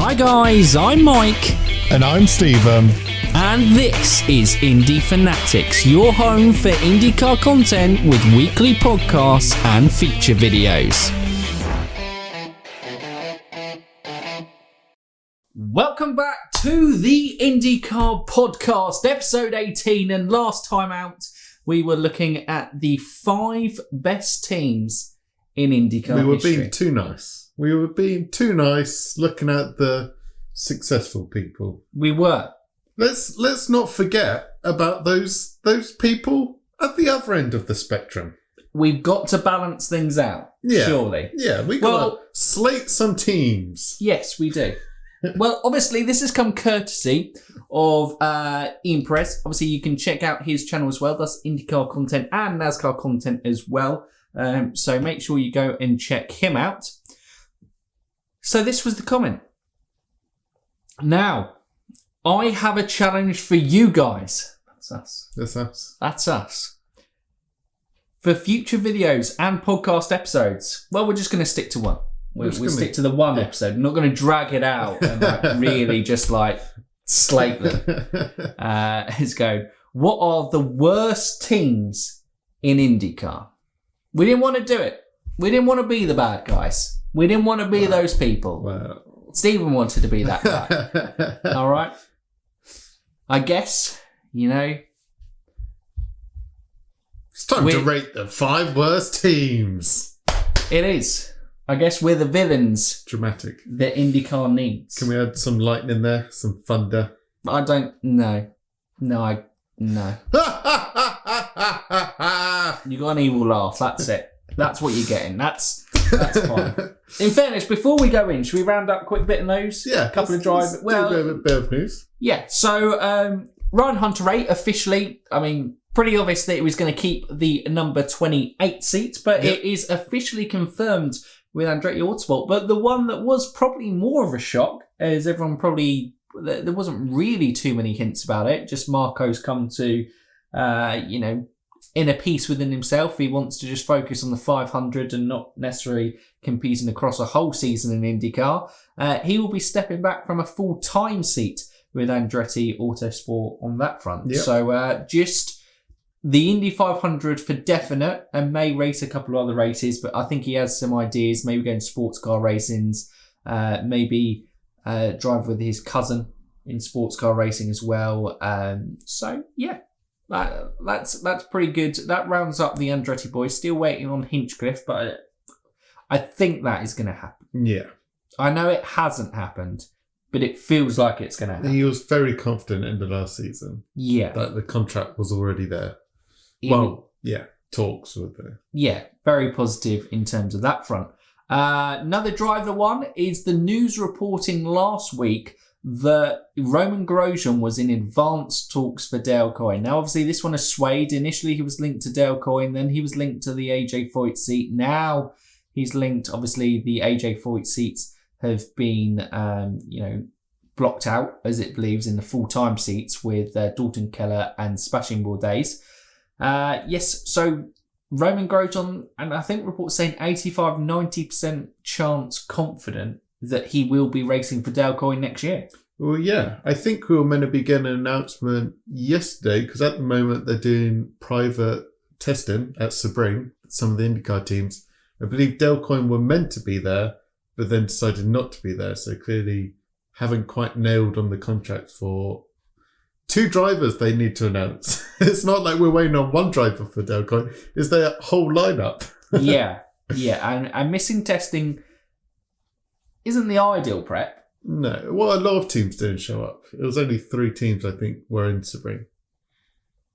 Hi guys, I'm Mike. And I'm Stephen. And this is Indy Fanatics, your home for IndyCar content with weekly podcasts and feature videos. Welcome back to the IndyCar Podcast, episode 18. And last time out, we were looking at the 5 best teams in IndyCar history. We were being too nice. We were being too nice, looking at the successful people. We were. Let's not forget about those people at the other end of the spectrum. We've got to balance things out, surely. Yeah, we got to slate some teams. Yes, we do. Well, obviously, this has come courtesy of Ian Perez. Obviously, you can check out his channel as well. That's IndyCar content and NASCAR content as well. So make sure you go and check him out. So this was the comment. Now, I have a challenge for you guys. That's us. That's us. That's us. For future videos and podcast episodes, well, we're just going to stick to one. We'll stick to the one episode. I'm not going to drag it out and really just slate them. It's going, what are the worst teams in IndyCar? We didn't want to do it. We didn't want to be the bad guys. We didn't want to be those people. Well. Stephen wanted to be that guy. All right? I guess, it's time to rate the 5 worst teams. It is. I guess we're the villains. Dramatic. That IndyCar needs. Can we add some lightning there? Some thunder? I don't... No. No. You got an evil laugh. That's it. That's what you're getting. That's fine. In fairness, before we go in, should we round up a quick bit of news? Yeah. A couple of drives. Well, a bit of news. Yeah. So, Ryan Hunter-Reay officially, pretty obvious that it was going to keep the number 28 seat, but It is officially confirmed with Andretti Autosport. But the one that was probably more of a shock, as everyone probably, there wasn't really too many hints about it. Just Marco's come to, in a peace within himself. He wants to just focus on the 500 and not necessarily competing across a whole season in IndyCar. He will be stepping back from a full-time seat with Andretti Autosport on that front. Yep. So just the Indy 500 for definite, and may race a couple of other races, but I think he has some ideas, maybe going sports car racings, maybe drive with his cousin in sports car racing as well. So yeah, that's pretty good. That rounds up the Andretti boys. Still waiting on Hinchcliffe, but I think that is going to happen. Yeah. I know it hasn't happened, but it feels like it's going to happen. He was very confident in the last season. Yeah. That the contract was already there. Talks were there. Yeah, very positive in terms of that front. Another driver one is the news reporting last week that Roman Grosjean was in advanced talks for Dale Coyne. Now, obviously, this one has swayed. Initially, he was linked to Dale Coyne, then he was linked to the AJ Foyt seat. Now, he's linked, obviously, the AJ Foyt seats have been, blocked out, as it believes, in the full-time seats with Dalton Keller and Sebastian Bourdais. So Roman Grosjean, and I think reports saying 85-90% chance confident that he will be racing for Dale Coyne next year. Well, yeah. I think we were meant to be getting an announcement yesterday, because at the moment they're doing private testing at Sebring, some of the IndyCar teams. I believe Dale Coyne were meant to be there, but then decided not to be there. So clearly haven't quite nailed on the contract for 2 drivers they need to announce. It's not like we're waiting on one driver for Dale Coyne. It's their whole lineup. Yeah. And missing testing isn't the ideal prep. No. Well, a lot of teams didn't show up. It was only 3 teams, I think, were in Sebring.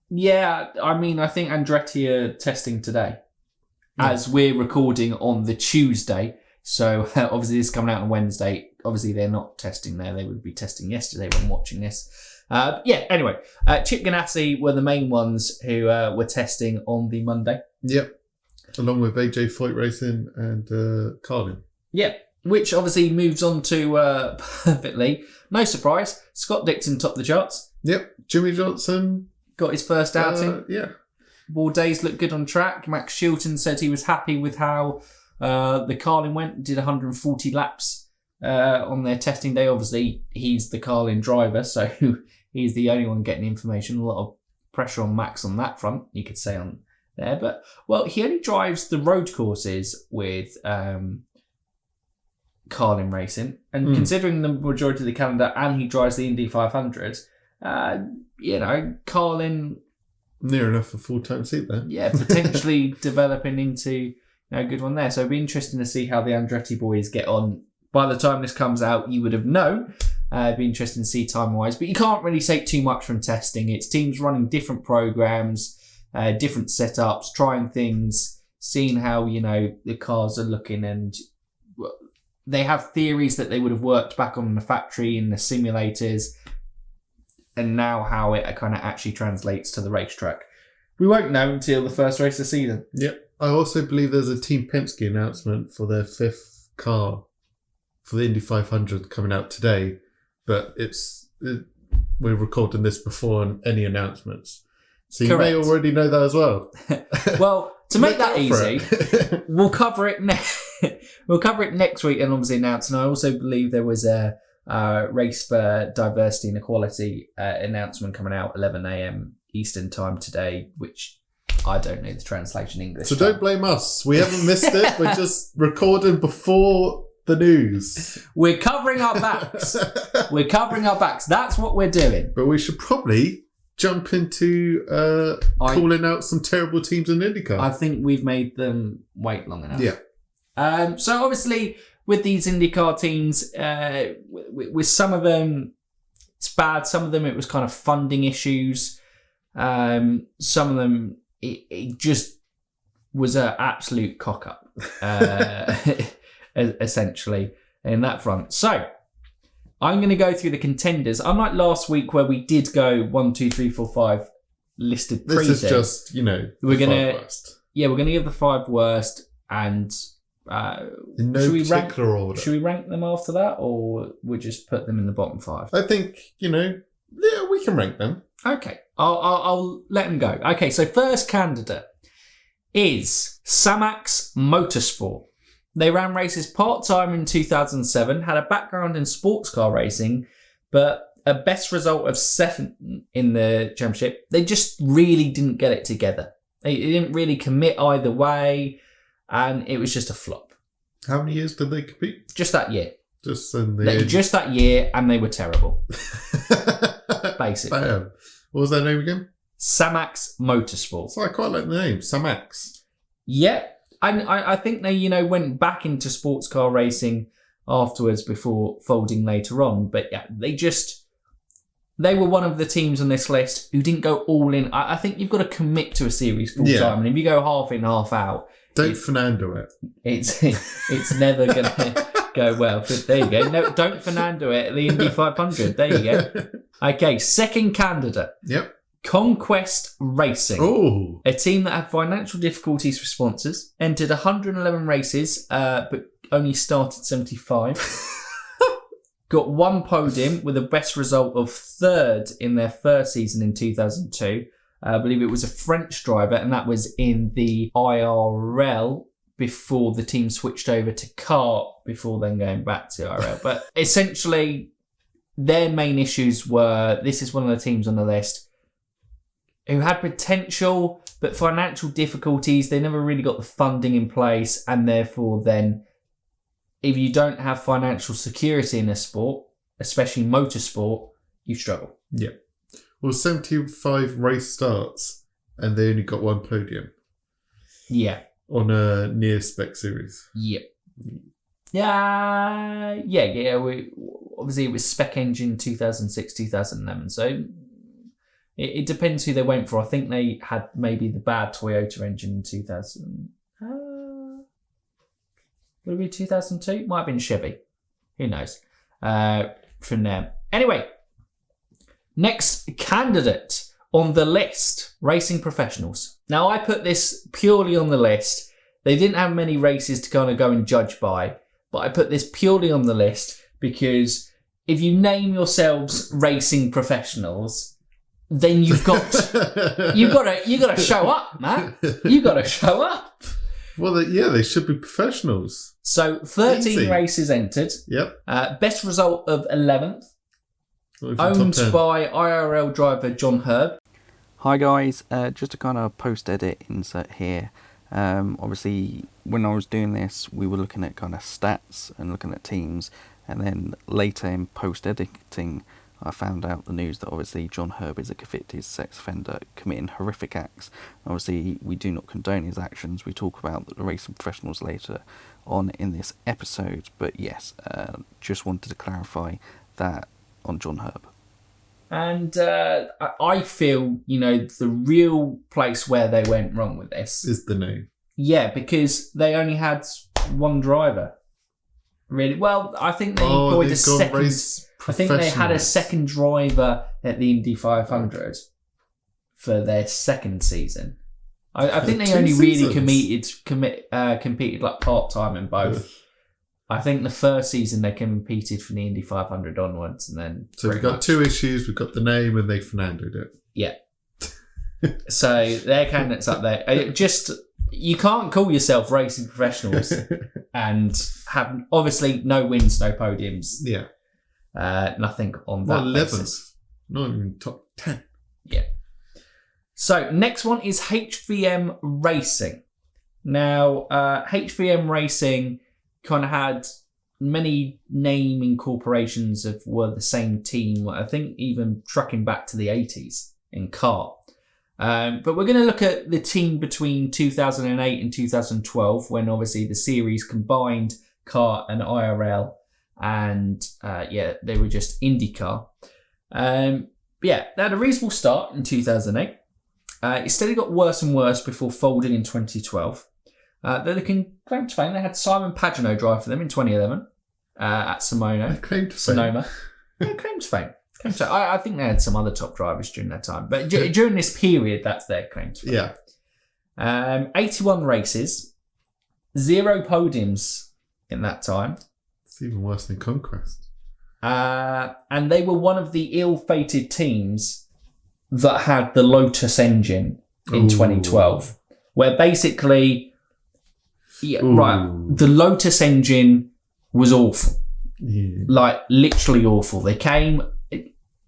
Yeah, I think Andretti are testing today. As we're recording on the Tuesday. So obviously this is coming out on Wednesday. Obviously they're not testing there. They would be testing yesterday when watching this. Anyway, Chip Ganassi were the main ones who were testing on the Monday. Yep. Along with AJ Foyt Racing and Carlin. Yep. Which obviously moves on to perfectly. No surprise. Scott Dixon topped the charts. Yep. Jimmy Johnson got his first outing. Yeah. Bourdais looked good on track. Max Chilton said he was happy with how the Carlin went. Did 140 laps on their testing day. Obviously, he's the Carlin driver, so he's the only one getting information. A lot of pressure on Max on that front, you could say on there. But, well, he only drives the road courses with Carlin Racing. And considering the majority of the calendar, and he drives the Indy 500, Carlin... Near enough a full-time seat there. Yeah, potentially developing into a good one there. So it'll be interesting to see how the Andretti boys get on. By the time this comes out, you would have known. It'd be interesting to see time-wise. But you can't really take too much from testing. It's teams running different programs, different setups, trying things, seeing how, the cars are looking. And they have theories that they would have worked back on the factory in the simulators, and now how it kind of actually translates to the racetrack. We won't know until the first race of the season. Yep. I also believe there's a Team Penske announcement for their 5th car for the Indy 500 coming out today, but we're recording this before any announcements. So you may already know that as well. Well, to make that easy, we'll cover it next week and obviously announce. And I also believe there was a race for diversity and equality announcement coming out 11 a.m. Eastern time today, which I don't know the translation in English. So don't blame us. We haven't missed it. We're just recording before the news. We're covering our backs. That's what we're doing. But we should probably jump into calling out some terrible teams in IndyCar. I think we've made them wait long enough. Yeah. So obviously, with these IndyCar teams, with some of them, it's bad. Some of them, it was kind of funding issues. Some of them, it just was an absolute cock-up, essentially, in that front. So, I'm going to go through the contenders. Unlike last week where we did go 1, 2, 3, 4, 5 listed pre-season. This is just, we're going to give the 5 worst and... in no particular order. Should we rank them after that, or we just put them in the bottom 5? I think, we can rank them. Okay, I'll let them go. Okay, so first candidate is Samax Motorsport. They ran races part-time in 2007, had a background in sports car racing, but a best result of 7th in the championship. They just really didn't get it together. They didn't really commit either way, and it was just a flop. How many years did they compete? Just that year. Just that year, and they were terrible. Basically. Damn. What was their name again? Samax Motorsport. So I quite like the name, Samax. Yeah. I think they, went back into sports car racing afterwards before folding later on. But yeah, they were one of the teams on this list who didn't go all in. I think you've got to commit to a series full time. And if you go half in, half out... Don't Fernando it. It's never going to go well. But there you go. No, don't Fernando it at the Indy 500. There you go. Okay, second candidate. Yep. Conquest Racing. Oh. A team that had financial difficulties for sponsors, entered 111 races, but only started 75. Got 1 podium with a best result of 3rd in their first season in 2002. I believe it was a French driver, and that was in the IRL before the team switched over to kart before then going back to IRL. But essentially, their main issues were, this is one of the teams on the list, who had potential, but financial difficulties. They never really got the funding in place, and therefore then, if you don't have financial security in a sport, especially motorsport, you struggle. Yeah. Well, 75 race starts, and they only got 1 podium. Yeah. On a near spec series. Yep. Yeah. Obviously, it was spec engine 2006, 2011. So it depends who they went for. I think they had maybe the bad Toyota engine in 2000. Would it be 2002? Might have been Chevy. Who knows? From there. Anyway, next candidate on the list, racing professionals. Now, I put this purely on the list. They didn't have many races to kind of go and judge by, but I put this purely on the list because if you name yourselves racing professionals, then you've got to show up, man. You've got to show up. Well, they should be professionals. So 13 Easy. races entered. Yep. Best result of 11th. Owned by IRL driver John Herb. Hi guys, just a kind of post-edit insert here. Obviously, when I was doing this, we were looking at kind of stats and looking at teams, and then later in post-editing, I found out the news that obviously John Herb is a convicted sex offender committing horrific acts. Obviously, we do not condone his actions. We talk about the racing professionals later on in this episode, but yes, just wanted to clarify that on John Herb. And I feel, the real place where they went wrong with this is the name. Yeah, because they only had one driver. Really? Well, I think they employed a second. I think they had a second driver at the Indy 500 for their second season. I think they only really competed like part-time in both. I think the first season they competed from the Indy 500 onwards, and then so we've got two issues. We've got the name, and they Fernandoed it. Yeah. So their candidates up there. You can't call yourself racing professionals and have obviously no wins, no podiums. Yeah. Nothing on that. 11th, not even top 10. Yeah. So next one is HVM Racing. Now, HVM Racing kind of had many name incorporations were the same team. I think even trucking back to the 80s in kart. But we're going to look at the team between 2008 and 2012, when obviously the series combined kart and IRL, and they were just IndyCar. They had a reasonable start in 2008. It steadily got worse and worse before folding in 2012. They can claim to fame. They had Simon Pagenaud drive for them in 2011 at Sonoma. Claim to fame. I think they had some other top drivers during that time, but during this period, that's their claim to fame. Yeah. 81 races, 0 podiums in that time. It's even worse than Conquest. And they were one of the ill-fated teams that had the Lotus engine in 2012, where basically, the Lotus engine was awful. Yeah. Like, literally awful. They came...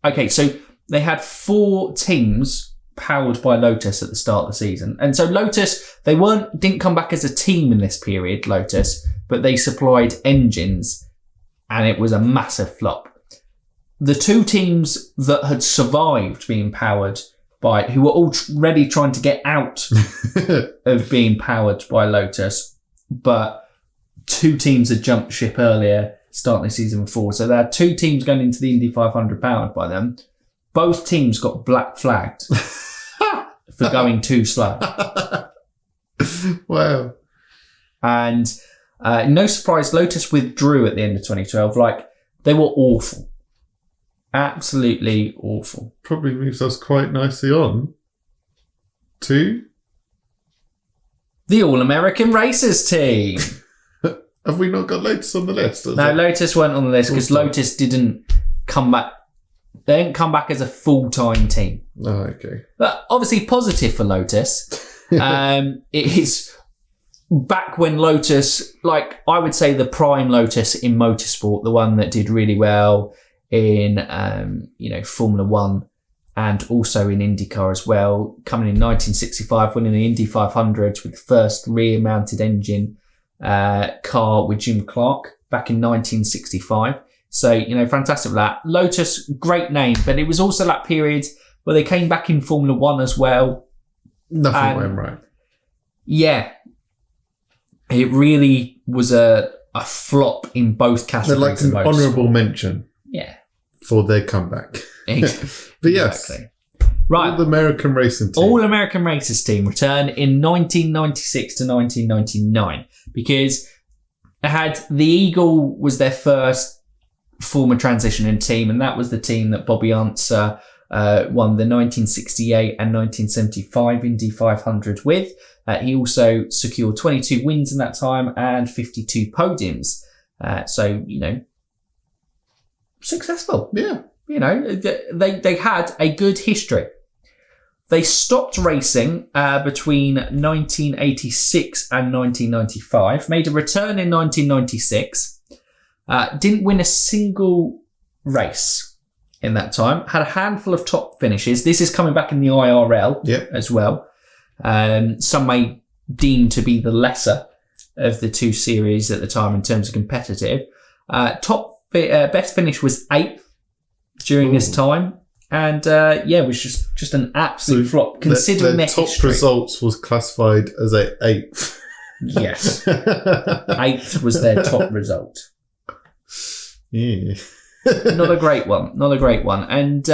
Okay, so they had 4 teams powered by Lotus at the start of the season. And so Lotus, they didn't come back as a team in this period, Lotus, but they supplied engines, and it was a massive flop. The 2 teams that had survived being powered by, who were already trying to get out of being powered by Lotus, but 2 teams had jumped ship earlier, starting the season before. So there are 2 teams going into the Indy 500 powered by them. Both teams got black flagged for going too slow. Wow. And no surprise, Lotus withdrew at the end of 2012. Like, they were awful. Absolutely awful. Probably moves us quite nicely on to the All-American Racers team. Have we not got Lotus on the list? No, Lotus weren't on the list because Lotus didn't come back. They didn't come back as a full-time team. Oh, okay. But obviously positive for Lotus. It is back when Lotus, like I would say the prime Lotus in motorsport, the one that did really well in Formula One and also in IndyCar as well, coming in 1965, winning the Indy 500 with the first rear-mounted engine car with Jim Clark back in 1965. So, fantastic for that. Lotus, great name, but it was also that period where they came back in Formula One as well. Nothing went right. Yeah. It really was a flop in both categories. They're like an honourable mention. Yeah. For their comeback. But yes. Exactly. Right. All-American Racing team. All-American Racers team returned in 1996 to 1999 because it had the Eagle was their first former transitioning team, and that was the team that Bobby Answer won the 1968 and 1975 Indy 500 with. He also secured 22 wins in that time and 52 podiums. So, successful. Yeah. They had a good history. They stopped racing between 1986 and 1995, made a return in 1996, didn't win a single race in that time, had a handful of top finishes. This is coming back in the IRL as well. Some may deem to be the lesser of the two series at the time in terms of competitive. Best finish was 8th during his time. And it was just an absolute flop considering their top history. results was classified as a 8th. Yes, 8th was their top result. Yeah, not a great one. And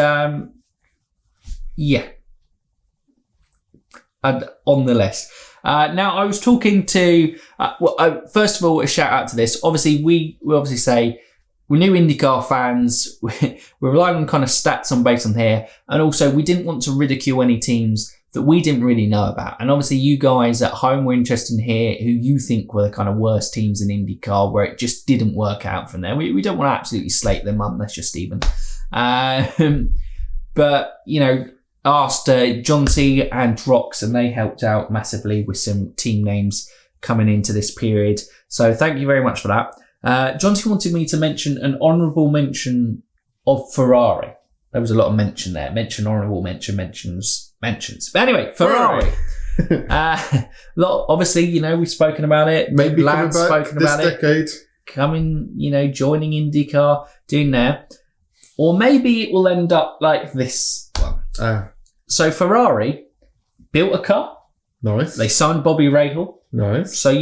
and on the list. Now I was talking to. First of all, a shout out to this. Obviously, we obviously say. We're new IndyCar fans. We're relying on kind of stats based on here. And also, we didn't want to ridicule any teams that we didn't really know about. And obviously, you guys at home were interested in here who you think were the kind of worst teams in IndyCar where it just didn't work out from there. We don't want to absolutely slate them up. That's just even. But, asked John C. and Rox, and they helped out massively with some team names coming into this period. So thank you very much for that. John C. wanted me to mention an honourable mention of Ferrari. There was a lot of mention there. Honourable mentions. But anyway, Ferrari. Obviously, we've spoken about it. Maybe Lad's coming back spoken this about decade. Coming, joining IndyCar, doing there. Or maybe it will end up like this one. So Ferrari built a car. Nice. They signed Bobby Rahal. Nice. So,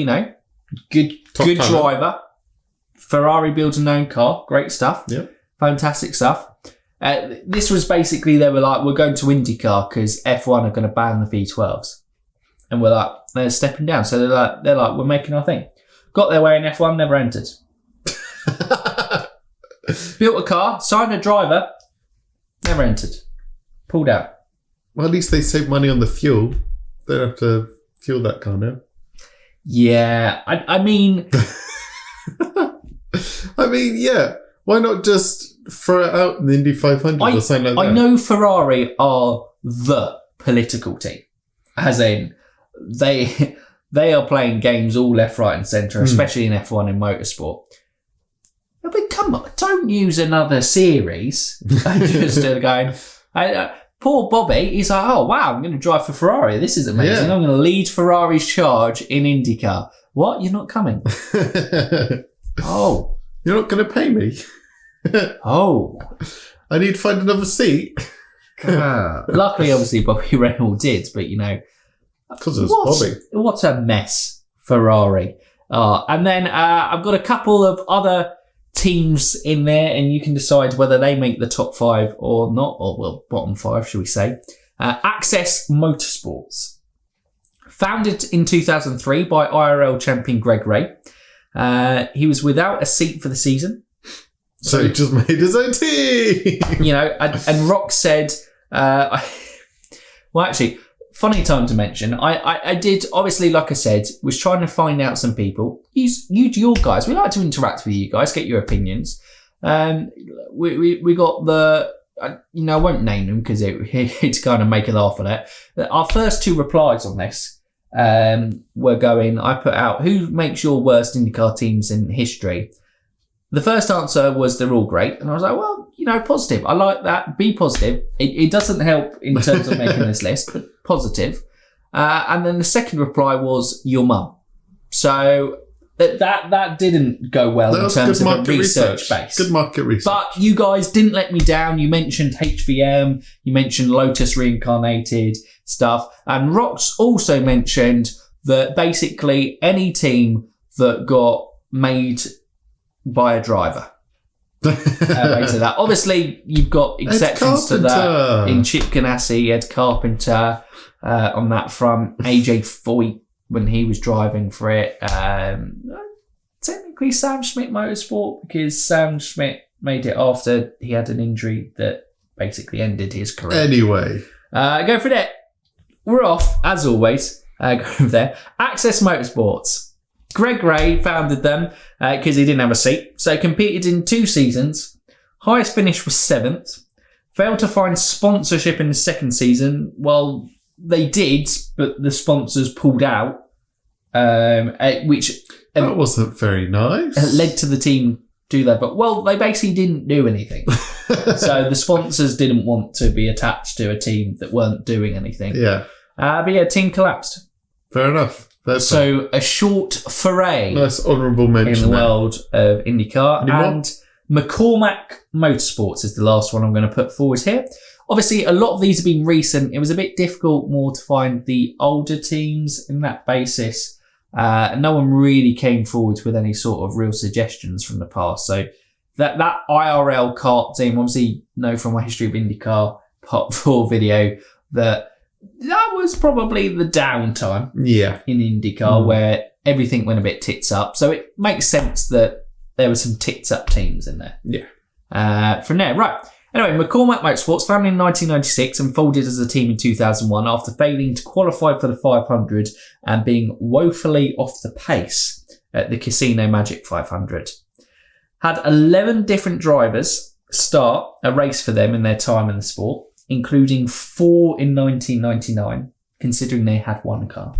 good Top driver. Ferrari builds a known car. Great stuff. Yeah. Fantastic stuff. This was basically, they were like, we're going to IndyCar because F1 are going to ban the V12s. And we're like, they're stepping down. So they're like, we're making our thing. Got their way in F1, never entered. Built a car, signed a driver, never entered. Pulled out. Well, at least they save money on the fuel. They don't have to fuel that car now. Yeah, I mean... yeah. Why not just throw it out in the Indy 500 or something like that? I know Ferrari are the political team. As in, they are playing games all left, right and centre, especially in F1 in motorsport. But come on, don't use another series. Just going... poor Bobby, he's like, oh wow, I'm going to drive for Ferrari. This is amazing. Yeah. I'm going to lead Ferrari's charge in IndyCar. What? You're not coming? Oh. You're not going to pay me? Oh. I need to find another seat. Luckily, obviously, Bobby Rahal did, but because it was Bobby. What a mess, Ferrari. And then I've got a couple of other teams in there, and you can decide whether they make the top 5 or not, or bottom 5, should we say. Access Motorsports. Founded in 2003 by IRL champion Greg Ray. He was without a seat for the season. So he just made his own team. And Rock said, well, actually, funny time to mention, I did, obviously, like I said, was trying to find out some people. Use your guys. We like to interact with you guys, get your opinions. We got the, I won't name them because it's kind of make a laugh at it. Our first 2 replies on this were going, I put out, who makes your worst IndyCar teams in history? The first answer was they're all great. And I was like, well, positive. I like that. Be positive. It doesn't help in terms of making this list, but positive. And then the second reply was your mum. So that didn't go well in terms of a research base. Good market research. But you guys didn't let me down. You mentioned HVM. You mentioned Lotus Reincarnated stuff. And Rox also mentioned that basically any team that got made by a driver. That. Obviously, you've got exceptions to that in Chip Ganassi, Ed Carpenter on that front, AJ Foyt when he was driving for it. Technically, Sam Schmidt Motorsport, because Sam Schmidt made it after he had an injury that basically ended his career. Anyway, go for that. We're off as always. Go over there. Access Motorsports. Greg Ray founded them because he didn't have a seat. So competed in 2 seasons. Highest finish was 7th. failed to find sponsorship in the second season. Well, they did, but the sponsors pulled out, which that wasn't very nice. Led to the team do that. But, well, they basically didn't do anything. So the sponsors didn't want to be attached to a team that weren't doing anything. Yeah. But yeah, team collapsed. Fair enough. So a short foray. Nice honourable mention in the world of IndyCar. Any more? And McCormack Motorsports is the last one I'm going to put forward here. Obviously, a lot of these have been recent. It was a bit difficult more to find the older teams in that basis. No one really came forward with any sort of real suggestions from the past. So that IRL kart team, obviously, you know from my History of IndyCar Part 4 video that was probably the downtime in IndyCar where everything went a bit tits up. So it makes sense that there were some tits up teams in there. Yeah. From there, right. Anyway, McCormack Motorsports, founded in 1996 and folded as a team in 2001 after failing to qualify for the 500 and being woefully off the pace at the Casino Magic 500. Had 11 different drivers start a race for them in their time in the sport, including 4 in 1999, considering they had one car.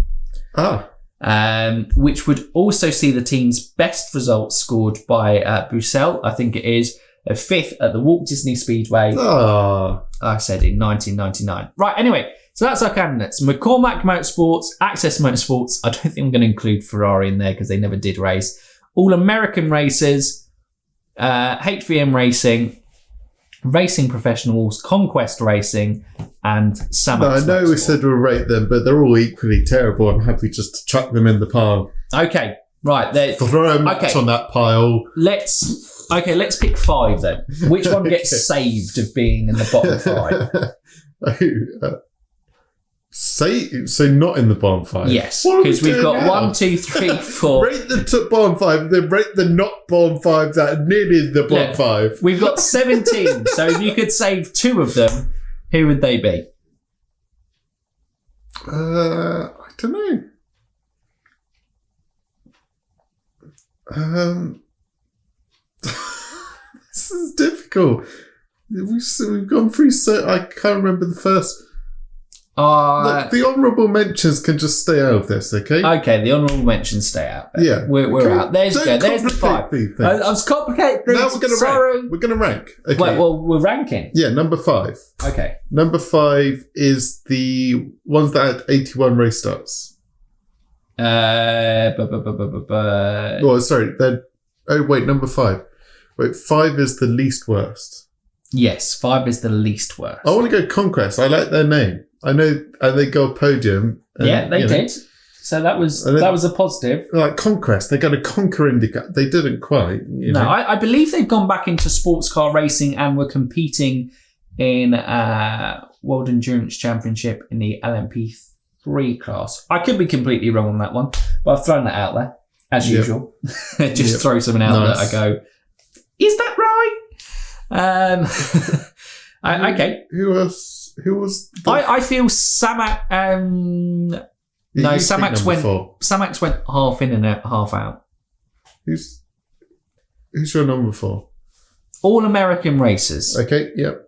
Which would also see the team's best results scored by Bussell, I think it is, a 5th at the Walt Disney Speedway. I said in 1999. Right, anyway, so that's our candidates. McCormack Motorsports, Access Motorsports. I don't think I'm going to include Ferrari in there because they never did race. All American Racers, HVM Racing, Racing Professionals, Conquest Racing, and Samax Motorsport. I know we said we'll rate them, but they're all equally terrible. I'm happy just to chuck them in the pile. Okay, right. Throw a match on that pile. Let's pick 5 then. Which one gets saved of being in the bottom 5? So not in the bottom 5? Yes, because we've got 1, 2, 3, 4. Rate the bottom 5, then rate the not bottom 5 that are nearly the bottom 5. We've got 17, so if you could save 2 of them, who would they be? I don't know. This is difficult. We've gone through I can't remember the first. Look, the honourable mentions can just stay out of this, okay? Okay, the honourable mentions stay out. Yeah. We're out. There's the 5. I was complicated things. Now we're going to rank. We're going to rank. Okay. Wait, well, we're ranking. Yeah, number 5. Okay. Number 5 is the ones that had 81 race starts. Oh, sorry. Number 5. Wait, 5 is the least worst. Yes, 5 is the least worst. I want to go Conquest. I like their name. I know they go podium. And, they did. So that was a positive. Like Conquest, they're going to conquer IndyCar. They didn't quite. No, I believe they've gone back into sports car racing and were competing in World Endurance Championship in the LMP3 class. I could be completely wrong on that one, but I've thrown that out there, as usual. Just throw something out that I go, is that right? Okay. Who else? Who was? I feel Samax. Samax went half in and out, half out. Who's your number 4? All American Racers. Okay. Yep.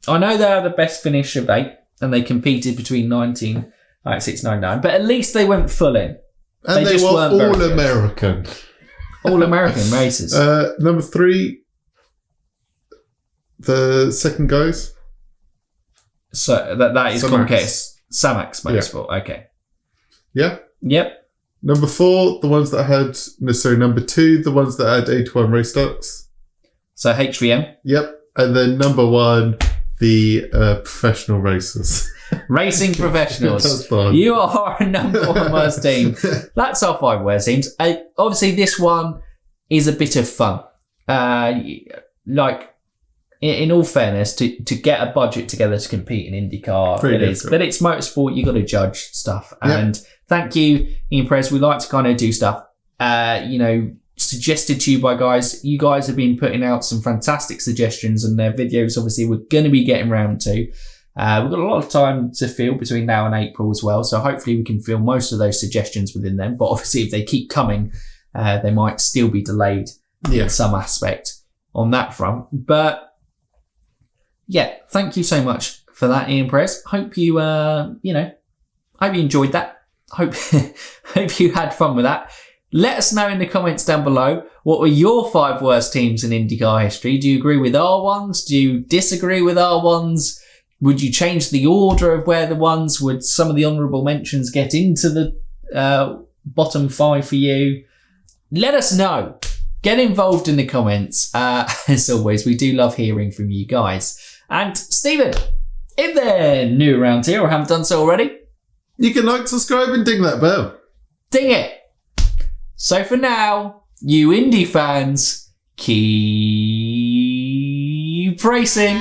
I know they are the best finish of 8, and they competed between 1996 and 99, but at least they went full in. And they just were all American. All American Racers. Number 3. The second guys. So that is Conquest. Samax Motorsport. Yeah. Okay. Yeah. Yep. Number 4, the ones that had number 2, the ones that had 81 race starts. So HVM. Yep. And then number 1, the professional racers. Racing Professionals. You are a number 1 worst team. That's our 5 worst teams. Obviously, this one is a bit of fun. In all fairness, to get a budget together to compete in IndyCar, it is. But it's motorsport, you've got to judge stuff. Yep. And thank you, Ian Perez. We like to kind of do stuff, suggested to you by guys. You guys have been putting out some fantastic suggestions, and their videos, obviously, we're going to be getting around to. We've got a lot of time to fill between now and April as well. So hopefully we can fill most of those suggestions within them. But obviously, if they keep coming, they might still be delayed in some aspect on that front. But yeah, thank you so much for that, Ian Perez. Hope you, hope you enjoyed that. Hope you had fun with that. Let us know in the comments down below, what were your 5 worst teams in IndyCar history? Do you agree with our ones? Do you disagree with our ones? Would you change the order of where the ones? Would some of the honourable mentions get into the bottom 5 for you? Let us know. Get involved in the comments. As always, we do love hearing from you guys. And Stephen, if they're new around here or haven't done so already, you can like, subscribe and ding that bell. Ding it. So for now, you Indy fans, keep racing.